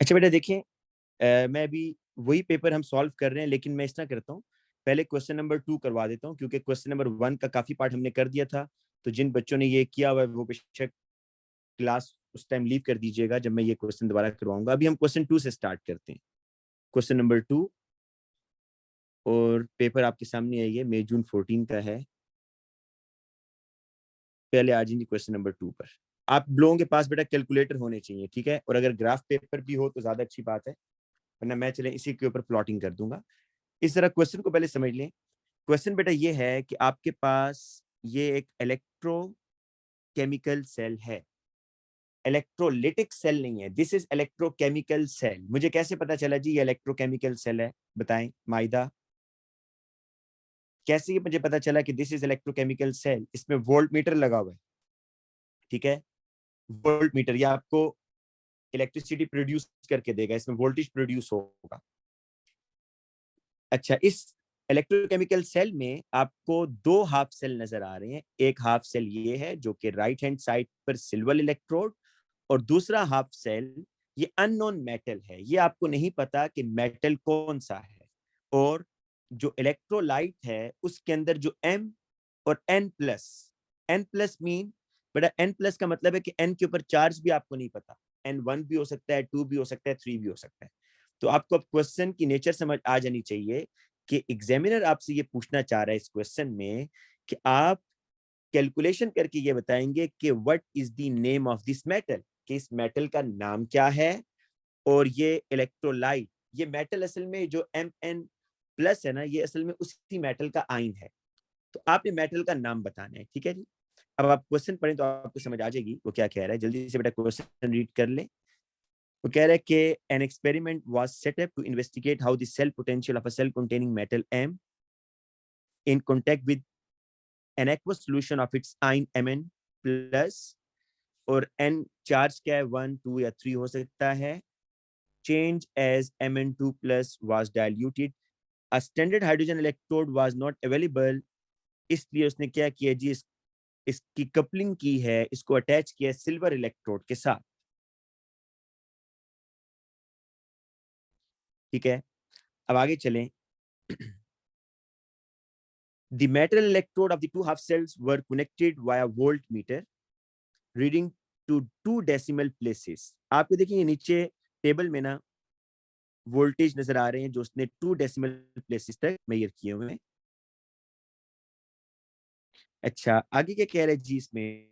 अच्छा बेटा देखिए, मैं अभी वही पेपर हम सॉल्व कर रहे हैं, लेकिन मैं इस तरह करता हूँ, पहले क्वेश्चन नंबर 2 करवा देता हूँ, क्योंकि क्वेश्चन नंबर 1 का काफी पार्ट हमने कर दिया था। तो जिन बच्चों ने ये किया हुआ है वो बेशक क्लास उस टाइम लीव कर दीजिएगा जब मैं ये क्वेश्चन दोबारा करवाऊंगा। अभी हम क्वेश्चन 2 से स्टार्ट करते हैं। क्वेश्चन नंबर 2, और पेपर आपके सामने है, ये मई जून 14 का है। पहले आ जाएंगे क्वेश्चन नंबर 2 पर। आप लोगों के पास बेटा कैलकुलेटर होने चाहिए, ठीक है, और अगर ग्राफ पेपर भी हो तो ज्यादा अच्छी बात है, वरना मैं चले इसी के ऊपर प्लॉटिंग कर दूंगा। इस तरह क्वेश्चन को पहले समझ लें। क्वेश्चन बेटा ये है कि आपके पास ये एक इलेक्ट्रोकेमिकल सेल है, इलेक्ट्रोलिटिक सेल नहीं है। This is electrochemical cell. मुझे कैसे पता चला जी ये इलेक्ट्रोकेमिकल सेल है? बताएं माइदा, कैसे मुझे पता चला कि दिस इज इलेक्ट्रोकेमिकल सेल? इसमें वोल्ट मीटर लगा हुआ है, ठीक है। वोल्ट मीटर ये आपको इलेक्ट्रिसिटी प्रोड्यूस करके देगा, इसमें वोल्टेज प्रोड्यूस होगा। अच्छा, इस इलेक्ट्रोकेमिकल सेल में आपको दो हाफ सेल नजर आ रहे हैं। एक हाफ सेल ये है जो कि राइट हैंड साइड पर सिल्वर इलेक्ट्रोड, और दूसरा हाफ सेल ये अननोन मेटल है। ये आपको नहीं पता कि मेटल कौन सा है। और जो इलेक्ट्रोलाइट है उसके अंदर जो M और N प्लस मीन, बेटा N प्लस का मतलब है कि N के ऊपर चार्ज भी आपको नहीं पता। N1 भी हो सकता है, 2 भी हो सकता है, 3 भी हो सकता है। तो आपको अब क्वेश्चन की नेचर समझ आ जानी चाहिए कि एग्जामिनर आपसे ये पूछना चाह रहा है इस क्वेश्चन में कि आप कैलकुलेशन करके ये बताएंगे कि what is the name of this metal, कि इस मेटल का नाम क्या है। और ये इलेक्ट्रोलाइट, ये मेटल असल में जो Mn प्लस है ना, ये असल में उसी मेटल का आइन है। तो आपने मेटल का नाम बताना है, ठीक है जी। अब आप क्वेश्चन पढ़ें तो आपको समझ आ जाएगी वो क्या कह रहा है। जल्दी से बेटा क्वेश्चन रीड कर ले। वो कह रहा है कि an experiment was set up to investigate how the cell potential of a cell containing metal M in contact with an aqueous solution of its ion Mn plus, और N चार्ज क्या है, 1, 2 या 3 हो सकता है। Change as Mn2 plus was diluted, a standard hydrogen electrode was not available, इसलिए उसने क्या किया जी, इसकी कपलिंग की है, इसको अटैच किया सिल्वर इलेक्ट्रोड के साथ, ठीक है। अब आगे चलें। The metal electrode of the two half cells were connected via voltmeter reading to 2 decimal places। आपको देखिए नीचे टेबल में ना वोल्टेज नजर आ रहे हैं जो उसने 2 डेसिमल प्लेसेस तक मेजर किए हुए हैं। अच्छा, आगे क्या कह रहे हैं जी इसमें?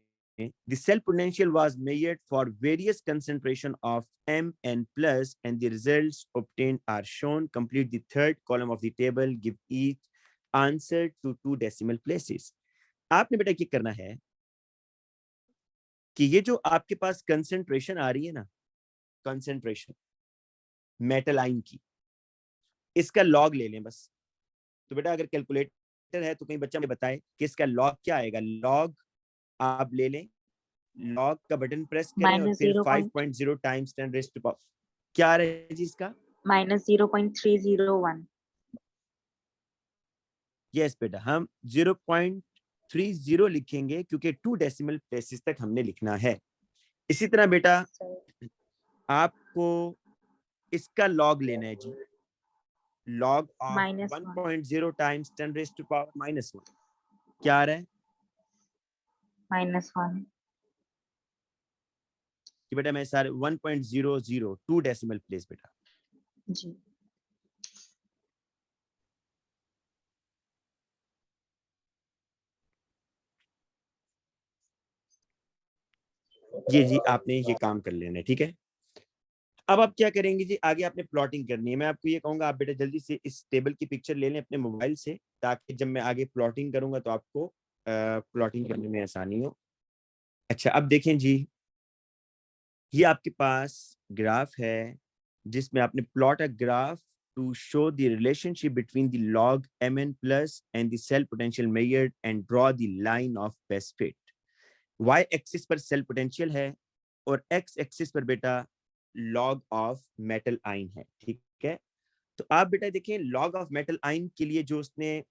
The cell potential was measured for various concentration of Mn plus and the results obtained are shown. Complete the third column of the table. Give each answer to 2 decimal places। आपने बेटा क्या करना है कि ये जो आपके पास कंसेंट्रेशन आ रही है ना, कंसेंट्रेशन मेटल आयन की, इसका लॉग ले लें बस। तो बेटा अगर कैलकुलेटर है तो कहीं बच्चा मुझे बताए कि इसका लॉग क्या आएगा। लॉग आप ले लें, लॉग का बटन प्रेस करें और फिर 5.0 टाइम्स 10 रेज़ टू पावर, क्या आ रहा है जी इसका? -0.301। यस बेटा, हम 0.30 लिखेंगे क्योंकि 2 डेसिमल प्लेसेस तक हमने लिखना है। इसी तरह बेटा आपको इसका लॉग लेना है जी। Log of -1। 1.0 times 10 raise to power -1 क्या आ रहा है -1। कि बेटा मैं सारे 1.00 2 डेसिमल प्लेस बेटा। जी। ये जी आपने ये काम कर लेना है, ठीक है। अब आप क्या करेंगे जी, आगे आपने प्लॉटिंग करनी है। मैं आपको ये कहूंगा आप बेटा जल्दी से इस टेबल की पिक्चर ले लें अपने मोबाइल से, ताकि जब मैं आगे प्लॉटिंग करूंगा तो आपको प्लॉटिंग करने में आसानी हो। अच्छा, अब देखें जी, ये आपके पास ग्राफ है जिसमें आपने plot a graph to show the relationship between the log Mn plus and the cell potential measured and draw the line of best fit. Y axis पर सेल पोटेंशियल है और एक्स एक्सिस पर बेटा log of metal आइन है, ठीक है। तो आप बेटा देखें लॉग ऑफ मेटल आइन के लिए जो उसने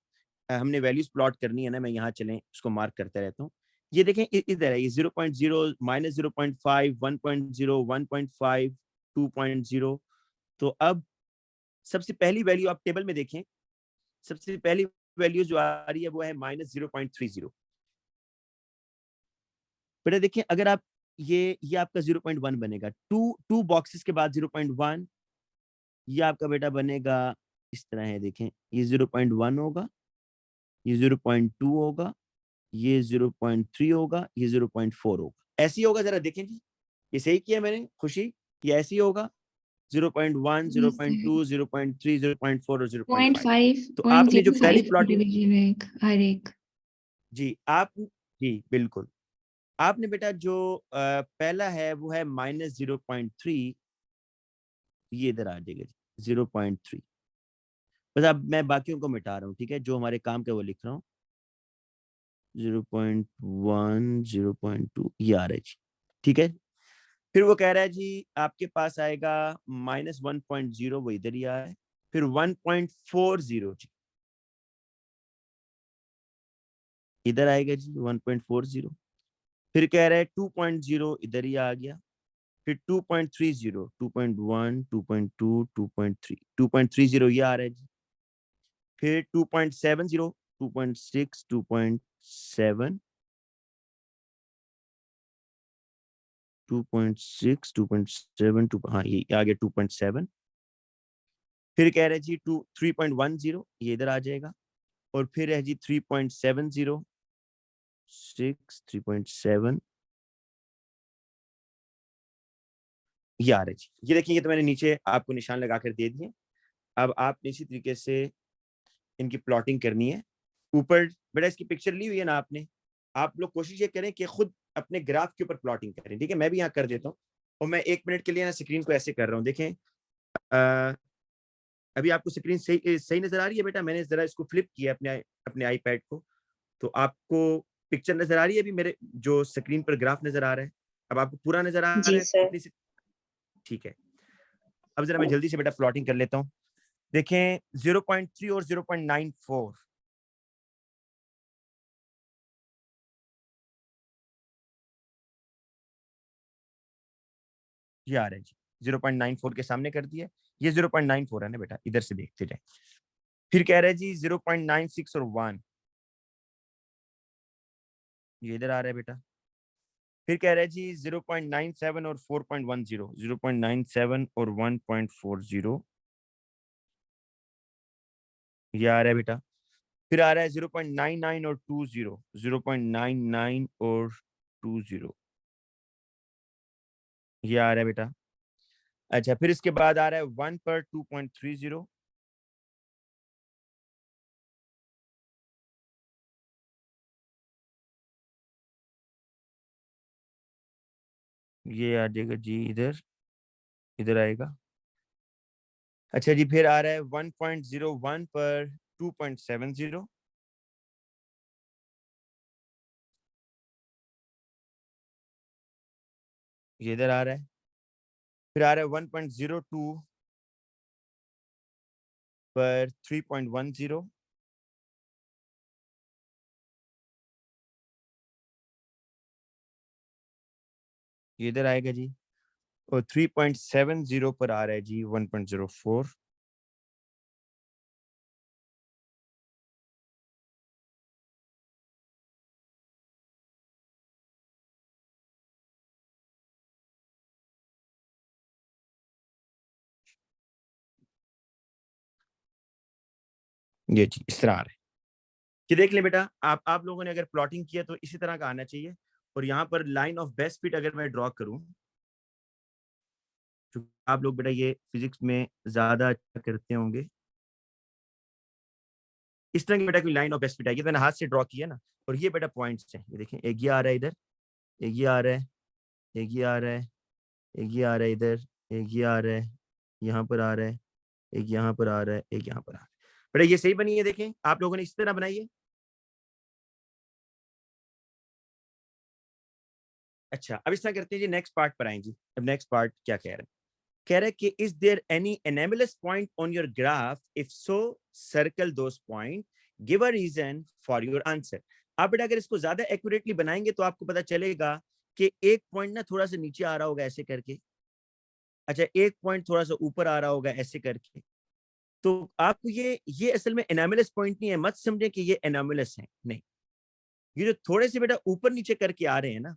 हमने वैल्यूज प्लॉट करनी है ना, मैं यहाँ चलें उसको मार्क करते रहता हूँ। ये देखें इधर है, ये 0.0 -0.5 1.0 1.5 2.0। तो अब सबसे पहली वैल्यू आप टेबल में देखें, सबसे पहली वैल्यू जो आ रही है वो है -0.30। बेटा देखिए, अगर आप ये आपका 0.1 बनेगा, टू बॉक्सेस के बाद 0.1, ये आपका बेटा बनेगा इस तरह है। देखें, ये 0.1 होगा, ये 0.2 होगा, ये 0.3 होगा, ये 0.4 होगा। ऐसे ही होगा, जरा देखें जी, ये सही किया मैंने खुशी? ये ऐसे ही होगा, 0.1, 0.2, 0.3, 0.4 और 0.5। 0.5 तो आपने जो पहली 0.05 प्लॉटिंग डिवीजन एक हर एक। जी जी बिल्कुल, आपने बेटा जो पहला है वो है -0.3, ये इधर आ जाएगा 0.3। बस अब मैं बाकियों को मिटा रहा हूँ, ठीक है, जो हमारे काम के वो लिख रहा हूँ। 0.1, 0.2 ये आ रहा है जी, ठीक है। फिर वो कह रहा है जी आपके पास आएगा -1.0, वो इधर ही आया है। फिर 1.40 जी इधर आएगा जी, 1.40। फिर कह रहा है 2.0, इधर ही आ गया। फिर 2.30, 2.1, 2.2, 2.3, 2.30 ये आ रहा है जी। फिर 2.70, 2.6, 2.7, 2.6, 2.7, हाँ ये आ गया 2.7। फिर कह रहे हैं जी 3.10, ये इधर आ जाएगा। और फिर है जी 3.70, 6, 3.7 ये आ रहा है जी। ये देखिए, ये तो मैंने नीचे आपको निशान लगा कर दे दिए। अब आपने इसी तरीके से इनकी प्लॉटिंग करनी है। ऊपर बेटा इसकी पिक्चर ली हुई है ना आपने, आप लोग कोशिश ये करें कि खुद अपने ग्राफ के ऊपर प्लॉटिंग करें, ठीक है। मैं भी यहाँ कर देता हूँ, और मैं 1 मिनट के लिए ना स्क्रीन को ऐसे कर रहा हूँ। देखें, अभी आपको स्क्रीन सही सही नजर आ रही है बेटा? मैंने जरा इसको फ्लिप किया अपने अपने आईपैड को, तो आपको पिक्चर नजर आ रही है अभी मेरे जो स्क्रीन पर ग्राफ नजर आ रहा है? अब आपको पूरा नजर आ रहा जी है सर। अपनी ठीक है। अब जरा मैं जल्दी से बेटा प्लॉटिंग कर लेता हूँ। देखें 0.3 और 0.94, ये आ रहा है जी। 0.94 के सामने कर दिया, ये 0.94 है ना बेटा, इधर से देखते जाए। फिर कह रहे हैं जी 0.96 और 1, ये इधर आ रहा है बेटा। फिर कह रहे हैं जी 0.97 और 4.10, 0.97 और 1.40, ये आ रहा है बेटा। फिर आ रहा है 0.99 और 20, 0.99 और 20, ये आ रहा है बेटा। अच्छा, फिर इसके बाद आ रहा है 1 पर 2.30, ये आ जाएगा जी इधर, इधर आएगा। अच्छा जी, फिर आ रहा है 1.01 पर 2.70, ये इधर आ रहा है। फिर आ रहा है 1.02 पर 3.10, ये इधर आएगा जी। और 3.70 पर आ रहा है जी 1.04, ये जी इस तरह आ रहा है। कि देख ले बेटा, आप लोगों ने अगर प्लॉटिंग किया तो इसी तरह का आना चाहिए। और यहाँ पर लाइन ऑफ बेस्ट फिट अगर मैं ड्रॉ करूँ, तो आप लोग बेटा ये फिजिक्स में ज्यादा अच्छा करते होंगे, इस तरह की बेटा कोई लाइन ऑफ बेस्ट फिट आएगी। तो मैंने हाथ से ड्रॉ किया ना, और ये बेटा पॉइंट्स हैं, ये देखें, एक ये आ रहा है इधर, एक ये आ रहा है, एक ये आ रहा है, एक ये आ रहा है इधर, एक ये आ रहा है, यहाँ पर आ रहा है, एक यहाँ पर आ रहा है, एक यहाँ पर आ रहा है। बेटा ये सही बनी है, देखें आप लोगों ने इस तरह बनाई है। अच्छा, अब इस तरह करते हैं जी, नेक्स्ट पार्ट पर आएंगे। अब नेक्स्ट पार्ट क्या कह रहे हैं? कह रहा है कि is there any anomalous point on your graph, if so circle those point, give a reason for your answer. आप बेटा अगर इसको ज्यादा एक्यूरेटली बनाएंगे तो आपको पता चलेगा कि एक पॉइंट ना थोड़ा सा नीचे आ रहा होगा ऐसे करके, अच्छा एक पॉइंट थोड़ा सा ऊपर आ रहा होगा ऐसे करके, तो आपको ये असल में एनामिलस पॉइंट नहीं है, मत समझे कि ये एनामिलस है, नहीं। ये जो थोड़े से बेटा ऊपर नीचे करके आ रहे हैं ना,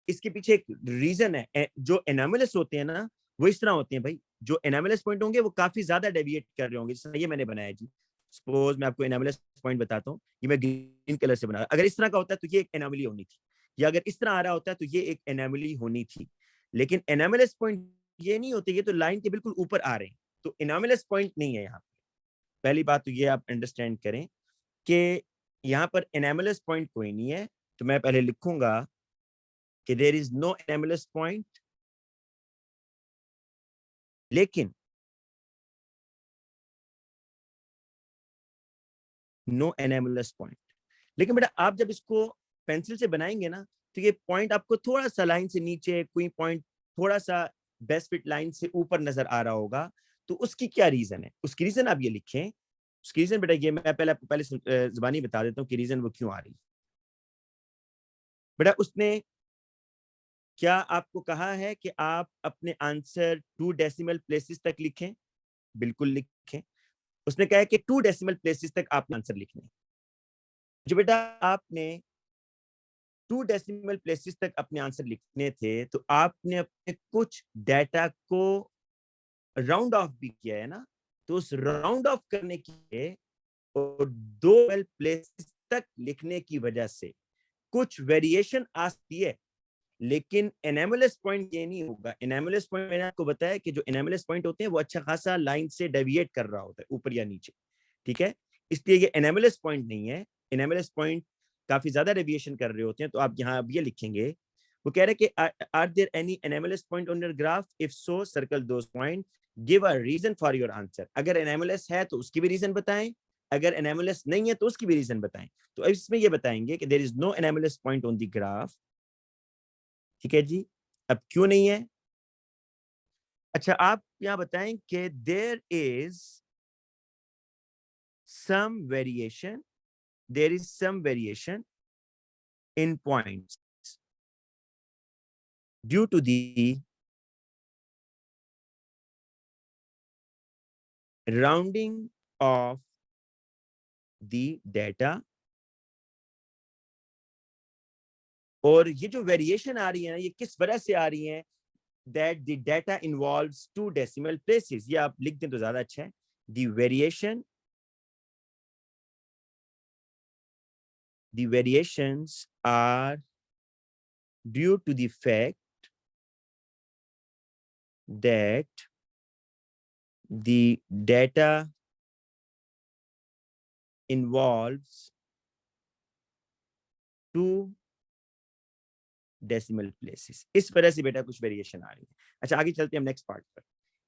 इसके पीछे एक रीजन है। जो एनामिलस होते हैं ना वो इस तरह होते हैं भाई, जो एनामिलस पॉइंट होंगे वो काफी ज्यादा डेविएट कर रहे होंगे, जैसे ये मैंने बनाया जी। सपोज मैं आपको एनामिलस पॉइंट बताता हूँ, ये मैं ग्रीन कलर से बना, अगर इस तरह का होता है तो ये एक एनामिली होनी थी, या अगर इस तरह आ रहा होता है तो ये एक एनामिली होनी थी। लेकिन एनामिलस पॉइंट ये नहीं होते, ये तो लाइन के बिल्कुल ऊपर आ रहे हैं, तो एनामिलस पॉइंट नहीं है यहाँ। पहली बात तो ये आप अंडरस्टैंड करें कि यहाँ पर एनामिलस पॉइंट कोई नहीं है। तो मैं पहले लिखूंगा कि there is no anomalous point, लेकिन नो एनामिलस पॉइंट। लेकिन बेटा आप जब इसको पेंसिल से बनाएंगे ना, तो ये पॉइंट आपको थोड़ा सा लाइन से नीचे, कोई पॉइंट थोड़ा सा बेस्ट फिट लाइन से ऊपर नजर आ रहा होगा। तो उसकी क्या रीजन है, उसकी रीजन आप ये लिखें। उसकी रीजन बेटा ये मैं पहले जुबानी बता देता हूँ कि रीजन वो क्यों आ रही है। बेटा उसने क्या आपको कहा है कि आप अपने आंसर 2 डेसिमल प्लेसेस तक लिखें? बिल्कुल लिखें। उसने कहा है कि 2 डेसिमल प्लेसेस तक आपने आंसर लिखने। जो बेटा आपने 2 डेसिमल प्लेसेस तक अपने आंसर लिखने थे, तो आपने अपने कुछ डाटा को राउंड ऑफ भी किया है ना, तो उस राउंड ऑफ करने के लिए और 2 प्लेसेस तक लिखने की वजह से कुछ वेरिएशन आ सकती है। लेकिन एनामिलस पॉइंट ये नहीं होगा। एनामिलस पॉइंट मैंने आपको बताया कि जो एनामिलस पॉइंट होते हैं वो अच्छा खासा लाइन से डेविएट कर रहा होता है ऊपर या नीचे, ठीक है। इसलिए ये एनामिलस पॉइंट नहीं है। एनामिलस पॉइंट काफी ज्यादा डेविएशन कर रहे होते हैं। तो आप यहाँ अब ये लिखेंगे, वो कह रहे हैं कि are there any anomalous point on your graph, if so circle those point, give a reason for your answer. अगर एनामिलस है तो उसकी भी रीजन बताएं, अगर एनामिलस नहीं है तो उसकी भी रीजन बताएं। तो इसमें ये बताएंगे कि there is no anomalous point on the graph, ठीक है जी। अब क्यों नहीं है? अच्छा आप यहाँ बताएं कि there is some variation, there is some variation in points due to the rounding of the data. और ये जो वेरिएशन आ रही है ना, ये किस वजह से आ रही है? That the data involves 2 decimal places. ये आप लिख दें तो ज्यादा अच्छा है। The variations are due to the fact that the data involves 2 decimal places। इस वजह से बेटा कुछ वेरिएशन आ रही है। अच्छा आगे चलते हैं हम नेक्स्ट पार्ट पर।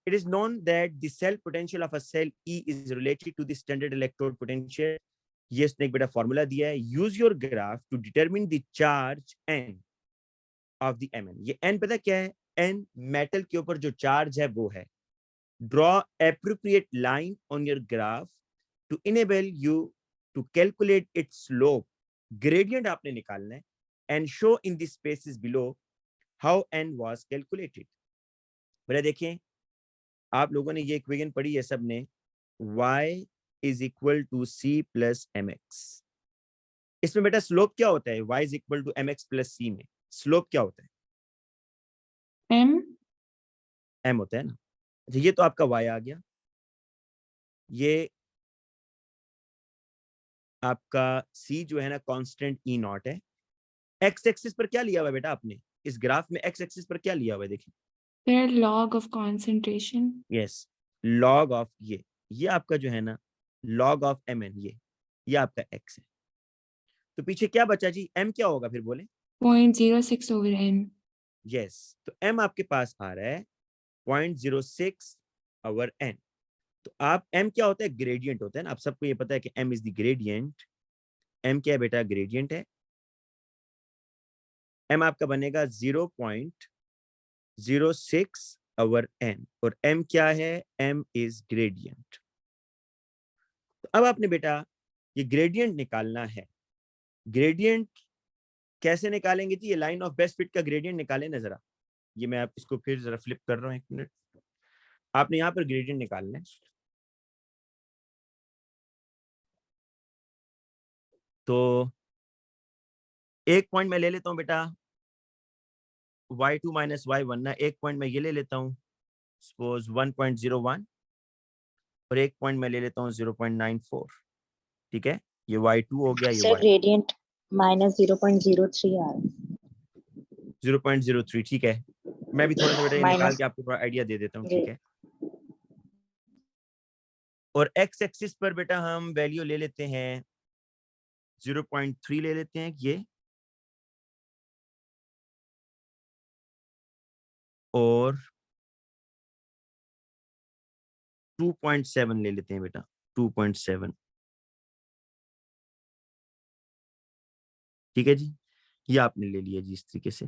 It is known that the cell potential of a cell E is related to the standard electrode potential। ये इसने एक बेटा फॉर्मूला दिया है। Use your graph to determine the charge N of the Mn। ये N पता क्या है? N मेटल के ऊपर जो चार्ज है वो है। Draw appropriate line on your graph to enable you to calculate its slope. Gradient आपने निकालना है। And show in the spaces below how N was calculated. बेटा देखें, आप लोगों ने ये इक्वेशन पढ़ी है सबने, y is equal to c plus mx। इसमें बेटा स्लोप क्या होता है? y is equal to mx plus c में स्लोप क्या होता है? m होता है ना। अच्छा ये तो आपका y आ गया। ये आपका c जो है ना कांस्टेंट E नॉट है। x एक्सिस पर क्या लिया हुआ है बेटा आपने? इस ग्राफ में x एक्सिस पर क्या लिया हुआ है? देखिए Their log of concentration. Yes, log of ये आपका जो है ना लॉग ऑफ mn, ये आपका x है। तो पीछे क्या बचा जी? m क्या होगा फिर बोले? 0.06 over n. यस, तो m आपके पास आ रहा है 0.06 ओवर n। तो आप m क्या होता है? ग्रेडियंट होता है ना। आप सबको ये पता है कि m is the gradient. m क्या है बेटा? ग्रेडियंट है। m आपका बनेगा 0.06 ओवर n, और m क्या है? m is gradient. तो अब आपने बेटा ये ग्रेडियंट निकालना है। ग्रेडियंट कैसे निकालेंगे जी? ये लाइन ऑफ बेस्ट फिट का ग्रेडियंट निकालें ना जरा। ये मैं आप इसको फिर जरा फ्लिप कर रहा हूँ, एक मिनट। आपने यहाँ पर ग्रेडियंट निकालना है। तो एक पॉइंट मैं ले लेता हूँ बेटा y2 माइनस y1 ना, एक पॉइंट मैं ये ले लेता हूँ सपोज 1.01 और एक पॉइंट मैं ले लेता हूँ 0.94। ठीक है, ये y2 हो गया, ये सर y ग्रेडियंट माइनस 0.03 आ रहा है। 0.03। ठीक है, मैं भी थोड़ा सा बेटा ये निकाल माइनस के आपको थोड़ा आइडिया दे देता हूँ। ठीक है, और x एक्सिस पर बेटा हम वैल्यू ले लेते हैं 0.3 ले लेते हैं ये, और 2.7 ले लेते हैं बेटा 2.7। ठीक है जी, ये आपने ले लिया जी इस तरीके से।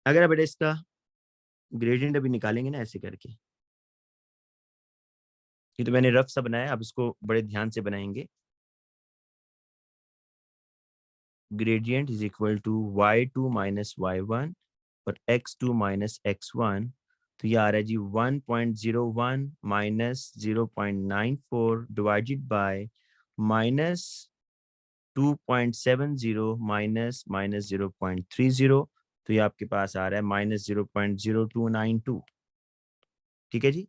अगर बेटा इसका ग्रेडियंट अभी निकालेंगे ना ऐसे करके, ये तो मैंने रफ सा बनाया, अब इसको बड़े ध्यान से बनाएंगे। Gradient is equal to y2 minus y1 और x2 माइनस x1, तो ये आ रहा है जी 1.01 minus 0.94 divided by minus 2.70 minus minus 0.30, तो ये आपके पास आ रहा है माइनस 0.0292। ठीक है जी,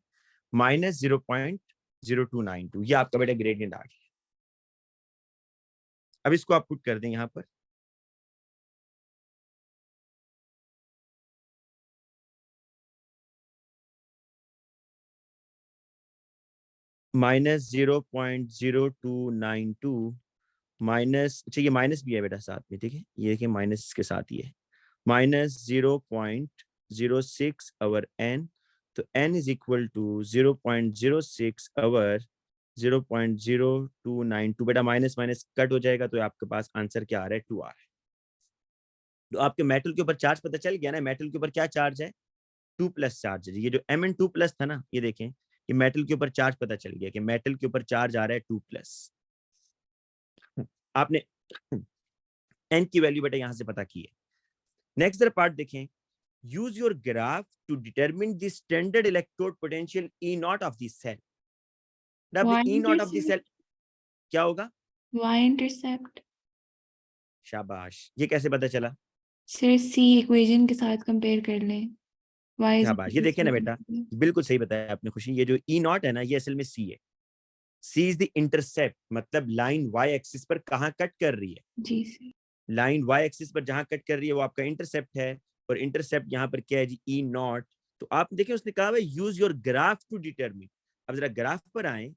माइनस 0.0292, ये आपका बेटा ग्रेडियंट आ गया। अब इसको आप पुट कर दें यहाँ पर, माइनस 0.0292 माइनस, अच्छा ये माइनस भी है बेटा साथ में। ठीक है, ये देखिए माइनस इसके साथ ही है, माइनस 0.06 अवर n, तो n इज इक्वल टू 0.06 अवर 0.0292। बेटा माइनस माइनस कट हो जाएगा, तो आपके पास आंसर क्या आ रहा है, 2 आ रहा है। तो आपके मेटल के ऊपर चार्ज पता चल गया ना, मेटल के ऊपर क्या चार्ज है, 2+ चार्ज है। ये जो Mn2+ था ना, ये देखें, ये मेटल के ऊपर चार्ज पता चल गया कि मेटल के ऊपर चार्ज आ रहा है 2+। आपने n की वैल्यू बेटा यहां से पता की है। नेक्स्ट जरा पार्ट देखें, use your graph to determine the standard electrode potential E nought of the cell. Y E nought of the intercept. Cell क्या होगा, Y intercept. शाबाश, ये कैसे पता चला, सर C इक्वेशन के साथ कंपेयर कर लें। Y is शाबाश, ये equal देखिए ना बेटा, to बिल्कुल सही बताया आपने खुशी। ये जो E नॉट है ना, ये असल में C है। C इज द इंटरसेप्ट, मतलब लाइन y एक्सिस पर कहाँ कट कर रही है, जी सर। लाइन y एक्सिस पर जहां कट कर रही है वो आपका इंटरसेप्ट है, और इंटरसेप्ट यहाँ पर क्या है जी, E नॉट। तो आप देखिए उसने कहा है use your graph to determine. अब जरा ग्राफ पर आए,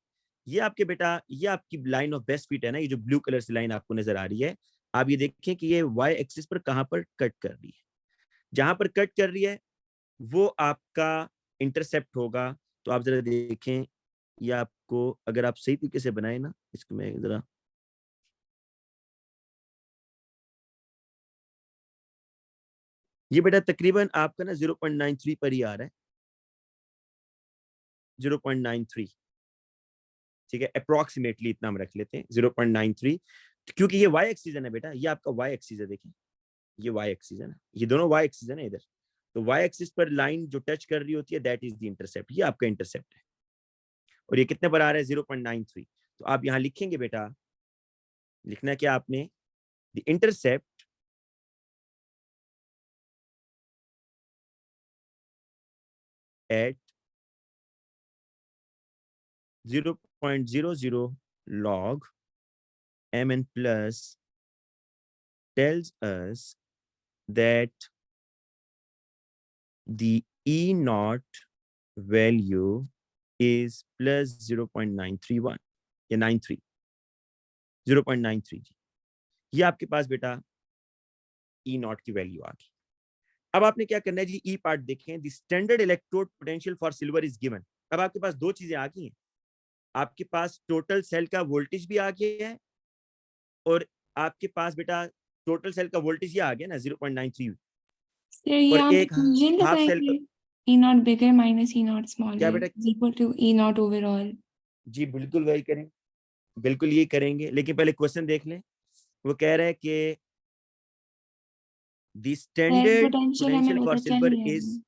ये आपके बेटा, ये आपकी लाइन ऑफ बेस्ट फिट है ना, ये जो ब्लू कलर से लाइन आपको नजर आ रही है, आप ये देखें कि ये y एक्सिस पर कहां पर कट कर रही है, जहां पर कट कर रही है वो आपका इंटरसेप्ट होगा। तो आप जरा देखें, ये आपको अगर आप सही तरीके से बनाए ना, इसको मैं जरा, ये बेटा तकरीबन आपका ना 0.93 पर ही आ रहा है, 0.93। ठीक है, अप्रोक्सीमेटली इतना हम रख लेते हैं 0.93, क्योंकि ये वाई एक्सिस है ना बेटा, ये आपका वाई एक्सिस है। देखिए ये वाई एक्सिस है ना, ये दोनों वाई एक्सिस है ना इधर, तो वाई एक्सिस पर लाइन जो टच कर रही होती है दैट इज द इंटरसेप्ट, ये आपका इंटरसेप्ट है। और ये कितने पर आ रहा है, 0.93। तो आप यहाँ लिखेंगे बेटा, लिखना क्या आपने, the intercept at 0.00 log mn plus tells us that the E naught value is plus 0.931 या 93, 0.93 जी, ये आपके पास बेटा E नॉट की वैल्यू आ गई। अब आपने क्या करना है जी, ई पार्ट देखें, the standard electrode potential for silver is given. अब आपके पास दो चीजें आ गई हैं, आपके पास टोटल सेल का वोल्टेज भी आ गया है, और आपके पास बेटा टोटल सेल का वोल्टेज ये आ गया ना 0.93, सर ये और आप एक इक्वेशन हाफ सेल का लगाएंगे, E naught bigger minus E naught क्या smaller बेटा, is equal to E naught overall. जी बिल्कुल वही करें, बिल्कुल ये करेंगे, लेकिन पहले क्वेश्चन देख लें। वो कह रहे हैं कि द स्टैंडर्ड पोटेंशियल हमें पोटेंशियल फॉर पता चल सिल्वर ही इज, है।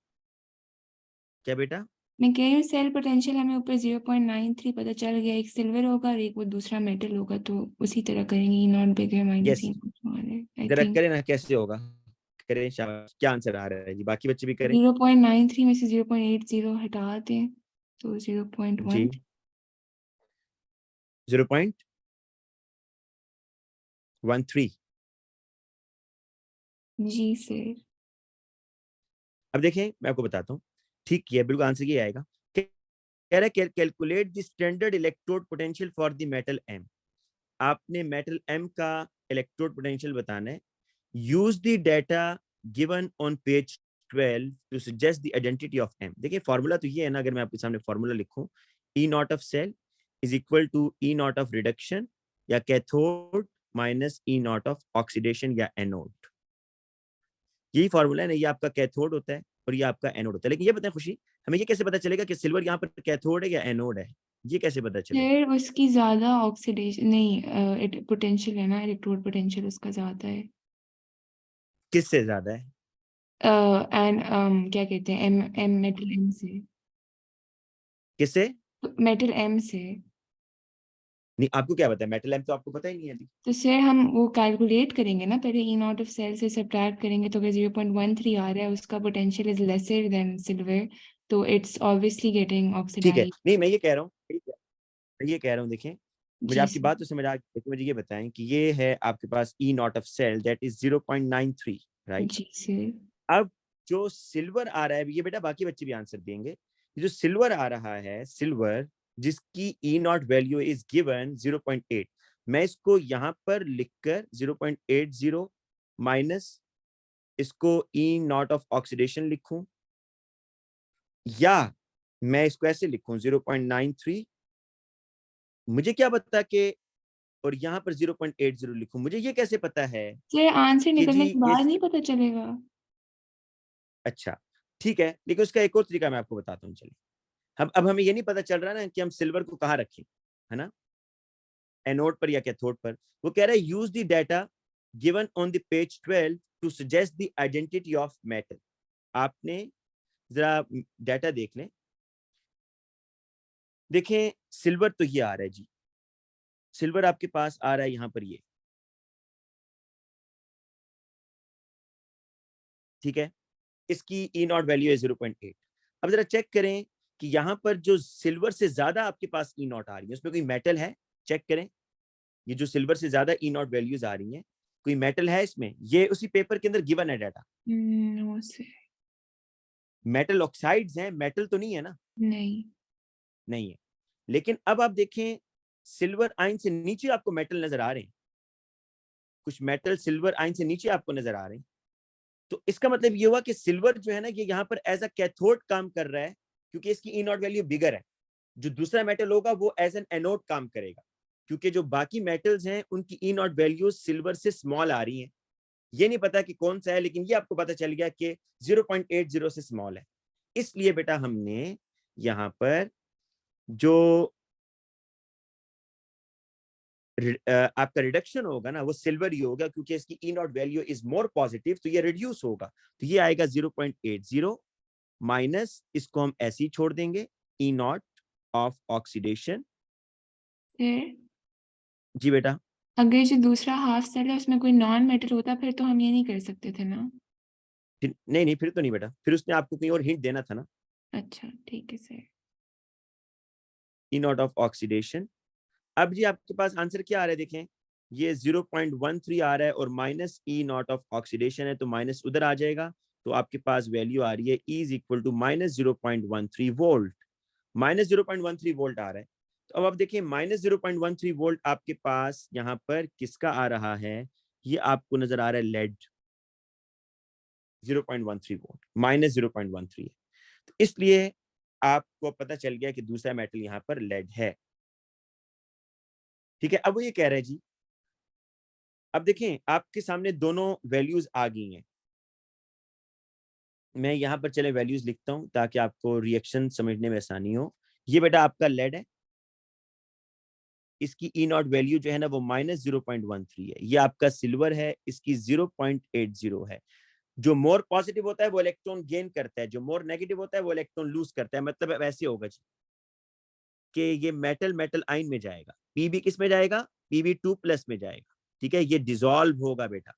क्या बेटा? मैं कह रही हूँ सेल पोटेंशियल हमें ऊपर 0.93 पता चल गया, एक सिल्वर होगा और एक वो दूसरा मेटल होगा, तो उसी तरह करेंगे, E not bigger minus yes, E not smaller, I जरा थिंक। करें ना, कैसे होगा? करें, शाबाश। क्या आंसर आ रहा है जी? बाकी बच्चे भी करें 0.93 में से 0.80 हटा दें तो 0.1। जी। 0.13। जी सर। अब देखें, मैं आपको बताता हूँ। ठीक किया, बिल्कुल आंसर ये आएगा। कह रहा है calculate the standard electrode potential for the metal M. आपने मेटल एम का इलेक्ट्रोड पोटेंशियल बताना है। Use the data given on page 12 to suggest the identity of M. देखिए फॉर्मूला तो ये है ना, अगर मैं आपके सामने फॉर्मूला लिखूं, E not of cell is equal to E not of reduction या cathode minus E not of oxidation या एनोड। यही फॉर्मूला है ना, ये आपका कैथोड होता है और ये आपका एनोड होता है। लेकिन ये बताएं खुशी, हमें ये कैसे पता चलेगा कि सिल्वर यहाँ पर कैथोड है या एनोड है? ये कैसे पता चलेगा? फिर उसकी ज्यादा ऑक्सीडेशन नहीं, पोटेंशियल है ना, इलेक्ट्रोड पोटेंशियल उसका ज्यादा है। किससे ज्यादा है? एंड क्या कहते हैं, एम एम मेटल एम से, किससे? मेटल एम से। नहीं, आपको क्या पता है? मेटल एम तो आपको पता ही नहीं है अभी। तो सर हम वो कैलकुलेट करेंगे ना, पहले ई नॉट ऑफ सेल से सब्ट्रैक्ट करेंगे, तो अगर 0.13 आ रहा है, उसका potential is lesser than silver, तो इट्स ऑब्वियसली गेटिंग ठीक है, ऑक्सीडाइज्ड। नहीं मैं ये कह रहा हूँ, मैं ये कह रहा हूँ, देखें मुझे जी आपकी सर। बात तो समझ आ गई, लेकिन मुझे ये बताएं कि ये है आपके पास E not of cell that is 0.93, right? जी सर। अब जो सिल्वर आ रहा है, ये बेटा बाकी बच्चे भी आंसर देंगे, ये जो सिल्वर आ रहा है, सिल्वर जिसकी ई नॉट वैल्यू इज गिवन 0.8, मैं इसको यहां पर लिखकर 0.80 माइनस इसको ई नॉट ऑफ ऑक्सीडेशन लिखूं, या मैं इसको ऐसे लिखूं 0.93, मुझे क्या पता कि, और यहाँ पर 0.80 लिखूं, मुझे ये कैसे पता है सर आंसर कि जी निकलने के ये, बाद नहीं पता चलेगा? अच्छा ठीक है, लेकिन उसका एक और तरीका मैं आपको बताता हूँ। चलिए, हम अब हमें ये नहीं पता चल रहा ना कि हम सिल्वर को कहाँ रखें, है ना, एनोड पर या कैथोड पर। वो कह रहा है use the data given on the page 12 to suggest the identity of metal. आपने जरा डाटा देख लें, देखें सिल्वर तो ये आ रहा है जी, सिल्वर आपके पास आ रहा है यहाँ पर ये, ठीक है, इसकी ई नॉट वैल्यू है 0.8। अब जरा चेक करें कि यहाँ पर जो सिल्वर से ज्यादा आपके पास ई नॉट आ रही है, उसमें कोई मेटल है? चेक करें, ये जो सिल्वर से ज्यादा ई नॉट वैल्यूज आ रही हैं, कोई मेटल है इसमें? ये उसी पेपर के अंदर गिवन है data. No sir. Metal oxides हैं, मेटल तो नहीं है ना? नहीं। नहीं है। लेकिन अब आप देखें, सिल्वर आयन से नीचे आपको मेटल नजर आ रहे हैं, कुछ मेटल सिल्वर आयन से नीचे आपको नजर आ रहे हैं। तो इसका मतलब ये हुआ कि सिल्वर जो है ना, ये यहाँ पर एज अ कैथोड काम कर रहा है, क्योंकि इसकी ई नॉट वैल्यू बिगर है। जो दूसरा मेटल होगा वो एज एन एनोड काम करेगा, क्योंकि जो बाकी मेटल्स हैं उनकी ई नॉट वैल्यू सिल्वर से स्मॉल आ रही है। ये नहीं पता कि कौन सा है, लेकिन ये आपको पता चल गया कि 0.80 से स्मॉल है। इसलिए बेटा हमने यहाँ पर जो आपका रिडक्शन होगा ना, वो सिल्वर ही होगा, क्योंकि इसकी E not value is more positive, तो ये रिड्यूस होगा। तो ये आएगा 0.80 माइनस, इसको हम ऐसे ही छोड़ देंगे, ई नॉट ऑफ ऑक्सीडेशन। सर जी बेटा। अगर जो दूसरा हाफ सेल है उसमें कोई नॉन मेटल होता, फिर तो हम ये नहीं कर सकते थे ना? नहीं नहीं, फिर तो नहीं बेटा, फिर उसने आपको कहीं और हिंट देना था ना। अच्छा ठीक है sir. E not of oxidation. अब जी आपके पास आंसर क्या आ रहा है, देखें ये 0.13 आ रहा है और minus E not of oxidation है, तो माइनस उधर आ जाएगा, तो आपके पास वैल्यू आ रही है E is equal to minus 0.13 volt. Minus 0.13 volt आ रहा है। तो अब आप देखिए माइनस 0.13 वोल्ट आपके पास यहाँ पर किसका आ रहा है? ये आपको नजर आ रहा है लेड, 0.13 वोल्ट, माइनस 0.13 है। तो इसलिए आपको पता चल गया कि दूसरा मेटल यहाँ पर लेड है। ठीक है, अब वो ये कह रहे हैं जी, अब देखें आपके सामने दोनों वैल्यूज आ गई हैं। मैं यहाँ पर चले वैल्यूज लिखता हूँ ताकि आपको रिएक्शन समझने में आसानी हो। ये बेटा आपका लेड है, इसकी ई नॉट वैल्यू जो है ना वो माइनस 0.13 है। ये आपका सिल्वर है, इसकी 0.80 है। जो मोर पॉजिटिव होता है वो इलेक्ट्रॉन गेन करता है, जो मोर नेगेटिव होता है वो इलेक्ट्रॉन लूज करता है। मतलब वैसे होगा जी कि ये मेटल मेटल आयन में जाएगा, पीबी किस में जाएगा, Pb2+ में जाएगा, ठीक है, ये डिसॉल्व होगा बेटा।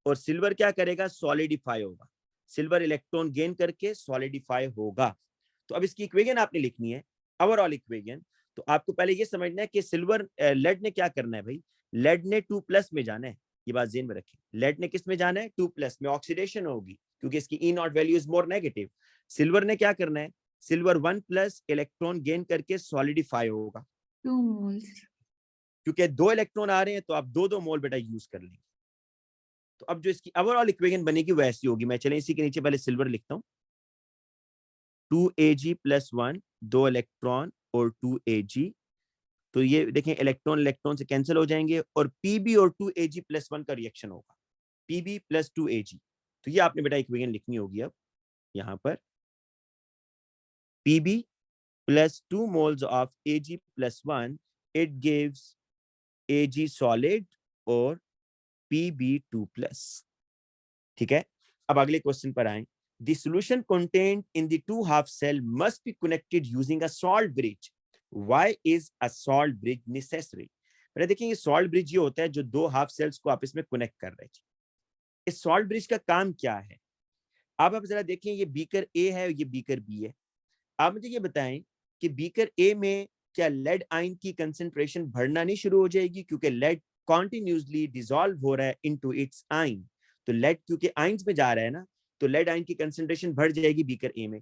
और सिल्वर क्या करेगा, सॉलिडिफाई होगा, सिल्वर इलेक्ट्रॉन गेन करके सॉलिडिफाई होगा। तो अब इसकी इक्वेशन आपने लिखनी है, ओवरऑल इक्वेशन। तो आपको पहले ये समझना है कि सिल्वर लेड ने क्या करना है भाई, लेड ने 2+ में जाना है, ये बात ज़हन में रखें। लेड ने किस में जाना है, 2+ में, ऑक्सीडेशन होगी क्योंकि इसकी E not value is more negative. Silver ने क्या करना है, सिल्वर 1+ इलेक्ट्रॉन गेन करके सॉलिडिफाई होगा, 2 moles. क्योंकि 2 इलेक्ट्रॉन आ रहे हैं तो आप 2-2 मोल बेटा यूज कर लेंगे। तो अब जो इसकी ओवरऑल इक्वेशन बनेगी वैसी होगी। मैं चलें इसी के नीचे पहले सिल्वर लिखता हूँ, 2Ag+1, 2 इलेक्ट्रॉन और 2Ag। तो ये देखें इलेक्ट्रॉन इलेक्ट्रॉन से कैंसिल हो जाएंगे और Pb और 2Ag+1 का रिएक्शन होगा, Pb + 2Ag। तो ये आपने बेटा इक्वेशन लिखनी होगी अब यहाँ पर, Pb + 2 moles of Ag+1, it gives Ag solid और Pb2+। ठीक है, अब अगले क्वेश्चन पर आए। The solution contained in the 2 half cell must be connected using a salt bridge. Why is a salt bridge necessary? पहले देखिए, ये सॉल्ट ब्रिज ये होता है जो 2 हाफ सेल्स को आपस में कनेक्ट कर रहे हैं। इस सॉल्ट ब्रिज का काम क्या है, आप जरा देखें, ये बीकर ए है, ये बीकर बी है। आप मुझे ये बताएं कि बीकर ए में क्या लेड आयन की कंसेंट्रेशन बढ़ना नहीं शुरू हो जाएगी, क्योंकि लेड कॉन्टिन्यूसली डिसॉल्व हो रहा है इनटू इट्स आयन। तो लेड क्योंकि आयंस में जा रहा है ना, तो लेड आयन की कंसेंट्रेशन बढ़ जाएगी बीकर ए में।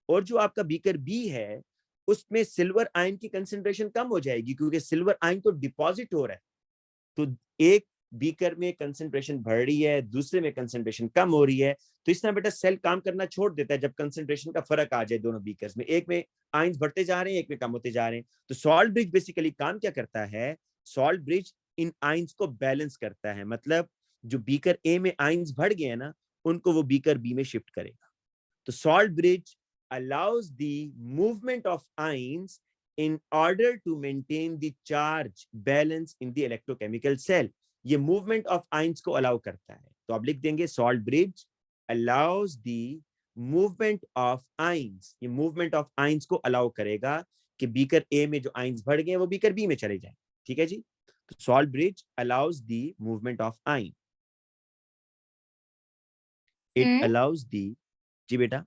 और जो आपका बीकर बी है उसमें सिल्वर आयन की कंसेंट्रेशन कम हो जाएगी, क्योंकि सिल्वर आयन तो डिपॉजिट हो रहा है। तो एक बीकर में कंसेंट्रेशन बढ़ रही है, दूसरे में कंसेंट्रेशन कम हो रही है। तो इस तरह बेटा सेल काम करना छोड़ देता है जब कंसेंट्रेशन का फर्क आ जाए दोनों बीकर्स में, एक में आयंस बढ़ते जा रहे हैं, एक में कम होते जा रहे हैं। तो सॉल्ट ब्रिज बेसिकली काम क्या करता है, सॉल्ट ब्रिज इन आयंस को बैलेंस करता है। मतलब जो बीकर ए में आयंस बढ़ गए हैं ना, उनको वो बीकर बी में शिफ्ट करेगा। तो salt bridge allows the movement of ions in order to maintain the charge balance in the electrochemical cell. ये मूवमेंट ऑफ आयंस को अलाउ करता है। तो आप लिख देंगे salt bridge allows the movement of ions, ये मूवमेंट ऑफ आयंस को अलाउ करेगा कि बीकर ए में जो आयंस बढ़ गए वो बीकर बी में चले जाएं। ठीक है जी, तो salt bridge allows the movement of ion, it allows the, जी बेटा,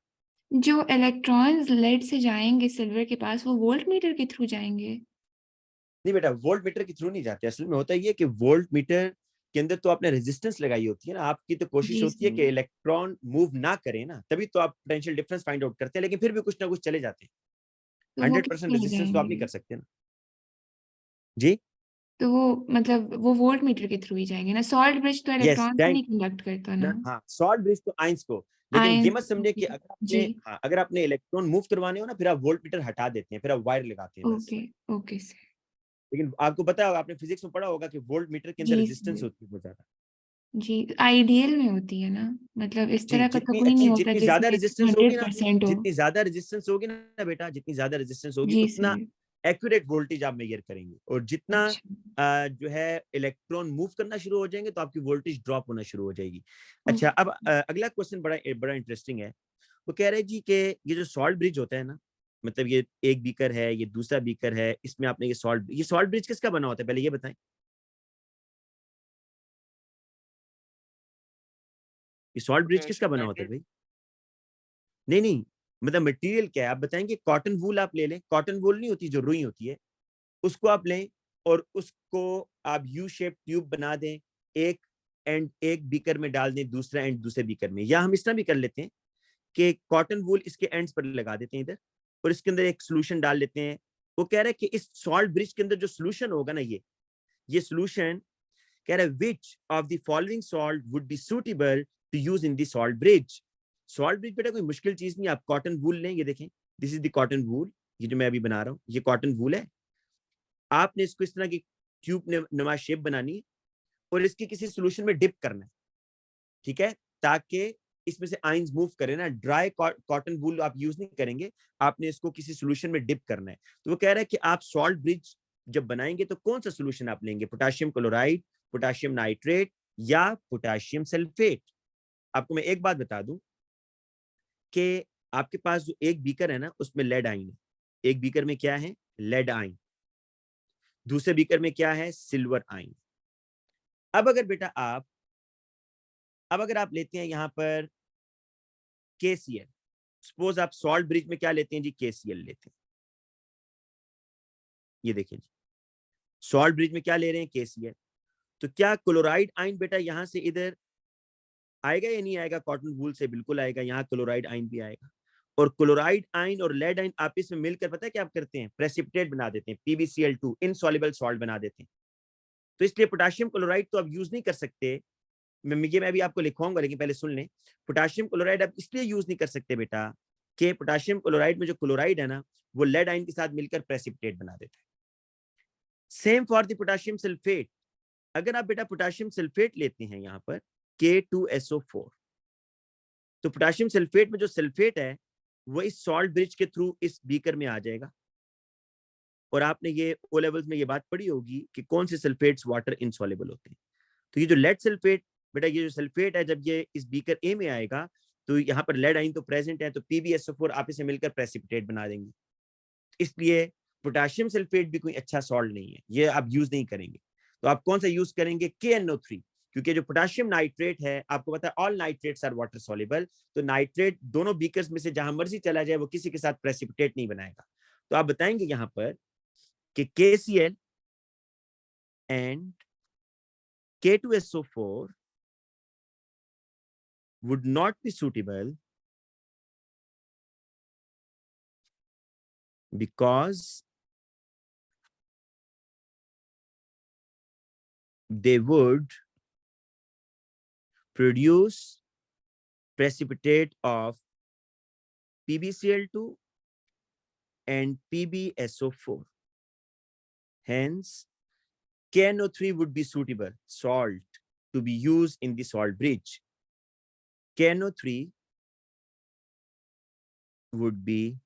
जो इलेक्ट्रॉन्स लेड से जाएंगे सिल्वर के पास, वो वोल्ट मीटर के थ्रू जाएंगे? नहीं बेटा, वोल्ट मीटर के थ्रू नहीं जाते। असल में होता है ये कि वोल्ट मीटर के अंदर तो आपने रेजिस्टेंस लगाई होती है ना, आपकी तो कोशिश जी होती है सर। कि इलेक्ट्रॉन मूव ना करे ना, तभी तो आप पोटेंशियल डिफरेंस फाइंड आउट करते हैं, लेकिन फिर भी कुछ ना कुछ चले जाते तो हैं। वो 100% कितने हो रेजिस्टेंस तो आप नहीं जाएंगे? कर सकते ना जी। तो वो मतलब वो वोल्ट मीटर के थ्रू ही जाएंगे ना? सॉल्ट ब्रिज तो यस, इलेक्ट्रॉन को नहीं कंडक्ट करता ना? हाँ, सॉल्ट ब्रिज तो आयंस को, लेकिन ये आयंस। मत समझे कि जी। अगर आपने इलेक्ट्रॉन मूव करवाने हो ना, फिर आप वोल्ट मीटर हटा देते हैं, फिर आप वायर लगाते हैं बस। Okay okay sir. लेकिन आपको पता होगा, आपने फिजिक्स में पढ़ा होगा कि वोल्ट मीटर के अंदर जी रेजिस्टेंस सर। होती है बहुत ज्यादा। जी, आइडियल में होती है ना, मतलब इस जी, तरह का तो जितनी कोई नहीं अच्छी, होता जितनी ज्यादा जिसमें रेजिस्टेंस होगी ना, 100% हो। जितनी ज्यादा रेजिस्टेंस होगी ना बेटा, जितनी ज्यादा रेजिस्टेंस होगी जी उतना सर। एक्यूरेट वोल्टेज आप मेजर करेंगे। और जितना अच्छा। जो है इलेक्ट्रॉन मूव करना शुरू हो जाएंगे तो आपकी वोल्टेज ड्रॉप होना शुरू हो जाएगी। अच्छा, ओके। अब अगला क्वेश्चन बड़ा बड़ा इंटरेस्टिंग है। वो कह रहे हैं जी कि ये जो सॉल्ट ब्रिज होता है ना, मतलब ये एक बीकर है, ये दूसरा बीकर है, इसमें आपने ये सॉल्ट ब्रिज किसका बना होता है, पहले ये बताएं। ये सॉल्ट ब्रिज किसका बना होता है भाई? नहीं नहीं, मतलब मटेरियल क्या है आप बताएंगे। कॉटन वूल आप ले लें, कॉटन वूल नहीं होती जो रुई होती है, उसको आप लें और उसको आप यू शेप ट्यूब बना दें, एक एंड एक बीकर में डाल दें, दूसरा एंड दूसरे बीकर में। या हम इस तरह भी कर लेते हैं कि कॉटन वूल इसके एंड्स पर लगा देते हैं इधर, और इसके अंदर एक सोल्यूशन डाल लेते हैं। वो कह रहा है कि इस सॉल्ट ब्रिज के अंदर जो सोल्यूशन होगा ना, ये सोल्यूशन कह रहा है which of the following salt would be suitable to use in the salt bridge. Salt bridge बेटा कोई मुश्किल चीज नहीं, आप कॉटन वूल लें, ये देखें, this is the cotton wool, ये जो मैं अभी बना रहा हूँ ये कॉटन वूल है। आपने इसको इस तरह की ट्यूब नुमा शेप बनानी है और इसकी किसी सोल्यूशन में डिप करना है, ठीक है, ताकि इसमें से आयंस मूव करे ना। ड्राई कॉटन वूल आप यूज नहीं करेंगे, आपने इसको किसी सोल्यूशन में डिप करना है। तो वो कह रहा है कि आप सॉल्ट ब्रिज जब बनाएंगे तो कौन सा सोल्यूशन आप लेंगे, पोटेशियम क्लोराइड, पोटेशियम नाइट्रेट या पोटेशियम सल्फेट। आपको मैं एक बात बता दूं कि आपके पास जो एक बीकर है ना, उसमें लेड आयन है। एक बीकर में क्या है? Lead ion. दूसरे बीकर में क्या है? Silver ion. अब अगर बेटा अब अगर आप लेते हैं यहां पर KCl, सपोज आप सॉल्ट ब्रिज में क्या लेते हैं जी? KCl लेते हैं। ये देखिए जी, सॉल्ट ब्रिज में क्या ले रहे हैं? KCl। तो क्या क्लोराइड आयन बेटा यहां से इधर आएगा या नहीं आएगा? कॉटन वूल से बिल्कुल आएगा, यहाँ क्लोराइड आयन भी आएगा। और क्लोराइड आयन और लेड आयन आपस में मिलकर पता है क्या आप करते हैं? प्रेसिपिटेट बना देते हैं, PbCl2, इनसॉल्युबल सॉल्ट बना देते हैं। तो इसलिए पोटेशियम क्लोराइड तो आप यूज नहीं कर सकते, मैं भी आपको लिखवाऊंगा, लेकिन पहले सुन लें। पोटेशियम क्लोराइड आप इसलिए यूज नहीं कर सकते बेटा कि पोटेशियम क्लोराइड में जो क्लोराइड है ना, वो लेड आयन के साथ मिलकर प्रेसिपिटेट बना देता है। Same for the potassium sulphate. अगर आप बेटा पोटेशियम सल्फेट लेते हैं यहाँ पर K2SO4, तो पोटेशियम सल्फेट में जो सल्फेट है वो इस सॉल्ट ब्रिज के थ्रू इस बीकर में आ जाएगा। और आपने ये ओ लेवल्स में ये बात पढ़ी होगी कि कौन से सल्फेट्स वाटर इनसॉल्युबल होते हैं। तो ये जो लेड सल्फेट बेटा, ये जो सल्फेट है, जब ये इस बीकर ए में आएगा तो यहाँ पर लेड आयन तो प्रेजेंट है, तो PbSO4 आप इसे मिलकर प्रेसिपिटेट बना देंगे। इसलिए पोटेशियम सल्फेट भी कोई अच्छा सॉल्ट नहीं है, ये आप यूज नहीं करेंगे। तो आप कौन सा यूज करेंगे? KNO3। क्योंकि जो पोटेशियम नाइट्रेट है, आपको पता है all nitrates are water soluble, तो नाइट्रेट दोनों बीकर्स में से जहां मर्जी चला जाए वो किसी के साथ प्रेसिपिटेट नहीं बनाएगा। तो आप बताएंगे यहां पर कि KCl and K2SO4 would not be suitable because they would produce precipitate of PbCl2 and PbSO4. Hence, KNO3 would be suitable salt to be used in the salt bridge. KNO3 would be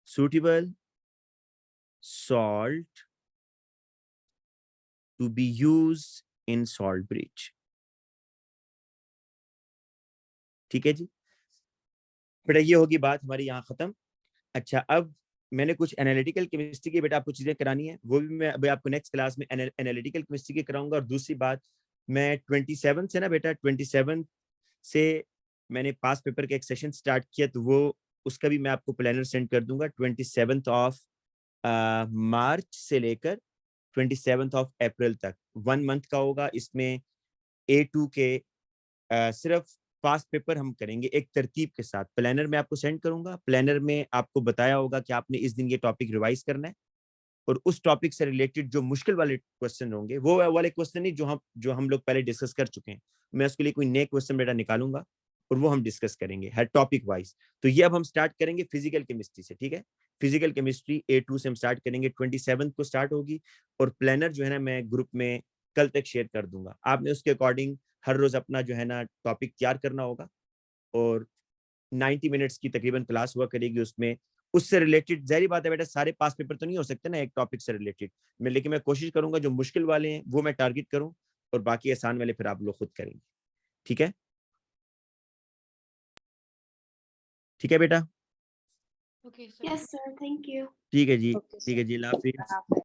suitable salt to be used in salt bridge. ठीक है जी, बेटा ये होगी बात हमारी यहाँ खत्म। अच्छा, अब मैंने कुछ एनालिटिकल केमिस्ट्री की बेटा आपको चीजें करानी है, वो भी मैं अभी आपको नेक्स्ट क्लास में एनालिटिकल केमिस्ट्री की कराऊंगा। और दूसरी बात, मैं 27 से ना बेटा 27 से मैंने पास पेपर का एक सेशन स्टार्ट किया, तो वो उसका भी मैं आपको प्लानर सेंड कर दूंगा। 27 ऑफ मार्च से लेकर 27 ऑफ अप्रैल तक 1 मंथ का होगा। इसमें A2 के सिर्फ पास पेपर हम करेंगे एक तरतीब के साथ। प्लानर मैं आपको सेंड करूंगा, प्लानर में आपको बताया होगा कि आपने इस दिन ये टॉपिक रिवाइज करना है, और उस टॉपिक से रिलेटेड जो मुश्किल वाले क्वेश्चन होंगे, वो वाले क्वेश्चन नहीं जो हम लोग पहले डिस्कस कर चुके हैं, मैं उसके लिए कोई नए क्वेश्चन बेटा निकालूंगा और वो हम डिस्कस करेंगे हर टॉपिक वाइज। तो ये अब हम स्टार्ट करेंगे फिजिकल केमिस्ट्री से, ठीक है? फिजिकल केमिस्ट्री A2 से हम स्टार्ट करेंगे, 27 को स्टार्ट होगी। और प्लानर जो है ना मैं ग्रुप में कल तक शेयर कर दूंगा। आपने उसके अकॉर्डिंग हर रोज अपना जो है ना टॉपिक तैयार करना होगा, और 90 मिनट्स की तकरीबन क्लास हुआ करेगी। उसमें उससे रिलेटेड जाहिर बात है बेटा, सारे पास पेपर तो नहीं हो सकते ना एक टॉपिक से रिलेटेड मैं, लेकिन मैं कोशिश करूंगा जो मुश्किल वाले हैं वो मैं टारगेट करूं, और बाकी आसान वाले फिर आप लोग खुद करेंगे। ठीक है? ठीक है बेटा? Okay, sir. Yes, sir. Thank you. ठीक है जी, Okay, ठीक sir. है जी, अल्लाह हाफिज।